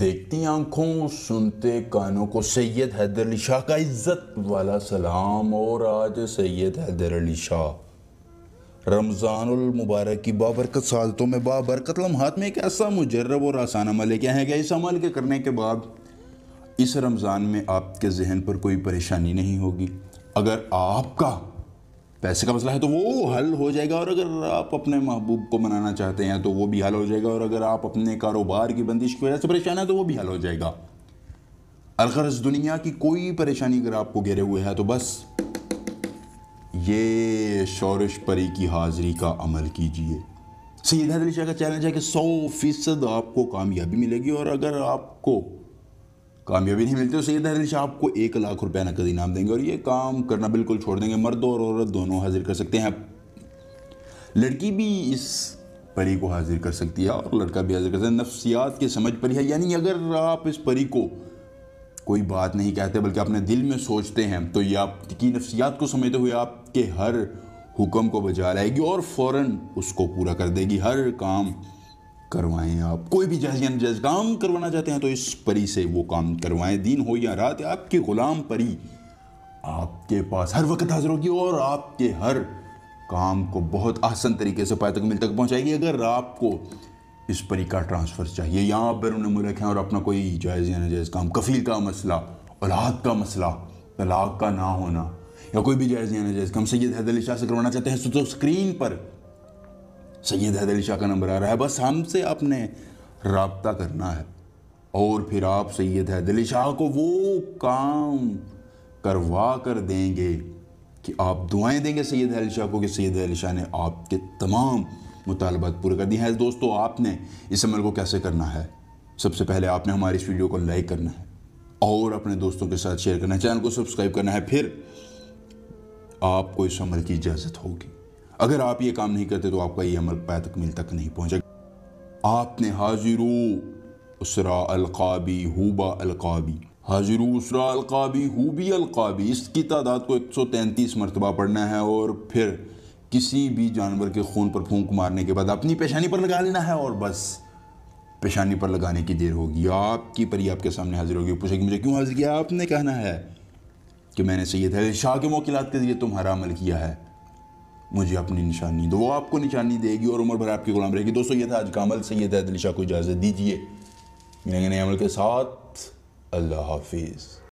دیکھتی آنکھوں سنتے کانوں کو سید حیدر علی شاہ کا عزت والا سلام۔ اور آج سید حیدر علی شاہ رمضان المبارک کی بابرکت سعادتوں میں بابرکت لمحات میں ایک ایسا مجرب اور آسان عمل ہے کہ اس عمل کے کرنے کے بعد اس رمضان میں آپ کے ذہن پر کوئی پریشانی نہیں ہوگی۔ اگر آپ کا پیسے کا مسئلہ ہے تو وہ حل ہو جائے گا، اور اگر آپ اپنے محبوب کو منانا چاہتے ہیں تو وہ بھی حل ہو جائے گا، اور اگر آپ اپنے کاروبار کی بندش کی وجہ سے پریشان ہیں تو وہ بھی حل ہو جائے گا۔ الغرض دنیا کی کوئی پریشانی اگر آپ کو گھیرے ہوئے ہے تو بس یہ شورش پری کی حاضری کا عمل کیجئے۔ سید حیدر علی شاہ کا چیلنج ہے کہ 100% آپ کو کامیابی ملے گی، اور اگر آپ کو کامیابی نہیں ملتی تو سید حیدر علی شاہ آپ کو 1 لاکھ روپے نقد انعام دیں گے، اور یہ کام کرنا بالکل چھوڑ دیں گے۔ مرد اور عورت دونوں حاضر کر سکتے ہیں، لڑکی بھی اس پری کو حاضر کر سکتی ہے اور لڑکا بھی حاضر کر سکتا ہے۔ نفسیات کی سمجھ پری ہے، یعنی اگر آپ اس پری کو کوئی بات نہیں کہتے بلکہ اپنے دل میں سوچتے ہیں تو یہ آپ کی نفسیات کو سمجھتے ہوئے آپ کے ہر حکم کو بجا لائے گی اور فوراً اس کو پورا کر دے گی۔ ہر کام کروائیں، آپ کوئی بھی جائز یا ناجائز کام کروانا چاہتے ہیں تو اس پری سے وہ کام کروائیں، دن ہو یا رات۔ آپ کی غلام پری آپ کے پاس ہر وقت حاضر ہوگی اور آپ کے ہر کام کو بہت آسان طریقے سے پائے تک مل تک پہنچائے گی۔ اگر آپ کو اس پری کا ٹرانسفر چاہیے، یہاں آپ بیرون ملک ہیں اور اپنا کوئی جائز یا ناجائز کام، کفیل کا مسئلہ، اولاد کا مسئلہ، طلاق کا نہ ہونا، یا کوئی بھی جائز یا ناجائز کام سید حیدر علی شاہ سے کروانا چاہتے ہیں تو اسکرین پر سید حیدر علی شاہ کا نمبر آ رہا ہے، بس ہم سے آپ نے رابطہ کرنا ہے، اور پھر آپ سید حیدر علی شاہ کو وہ کام کروا کر دیں گے کہ آپ دعائیں دیں گے سید حیدر علی شاہ کو کہ سید حیدر علی شاہ نے آپ کے تمام مطالبات پورے کر دی ہیں۔ دوستو، آپ نے اس عمل کو کیسے کرنا ہے؟ سب سے پہلے آپ نے ہماری اس ویڈیو کو لائک کرنا ہے اور اپنے دوستوں کے ساتھ شیئر کرنا ہے، چینل کو سبسکرائب کرنا ہے، پھر آپ کو اس عمل کی اجازت ہوگی۔ اگر آپ یہ کام نہیں کرتے تو آپ کا یہ عمل پائے تکمیل تک نہیں پہنچے گا۔ آپ نے حاضرو اسرا القابی ہوبا القابی، حاضرو اسرا القابی ہوبی القابی، اس کی تعداد کو 133 مرتبہ پڑھنا ہے، اور پھر کسی بھی جانور کے خون پر پھونک مارنے کے بعد اپنی پیشانی پر لگا لینا ہے، اور بس پیشانی پر لگانے کی دیر ہوگی، آپ کی پری آپ کے سامنے حاضر ہوگی، پوچھے گی مجھے کیوں حاضر کیا؟ آپ نے کہنا ہے کہ میں نے سید حیدر علی شاہ کے موکلات کے ذریعے تمہارا عمل کیا ہے، مجھے اپنی نشانی دو۔ وہ آپ کو نشانی دے گی اور عمر بھر آپ کی غلام رہے گی۔ دوستو، یہ تھا آج کا عمل، سید حیدر علی شاہ کو اجازت دیجیے، ملیں گے نئے عمل کے ساتھ۔ اللہ حافظ۔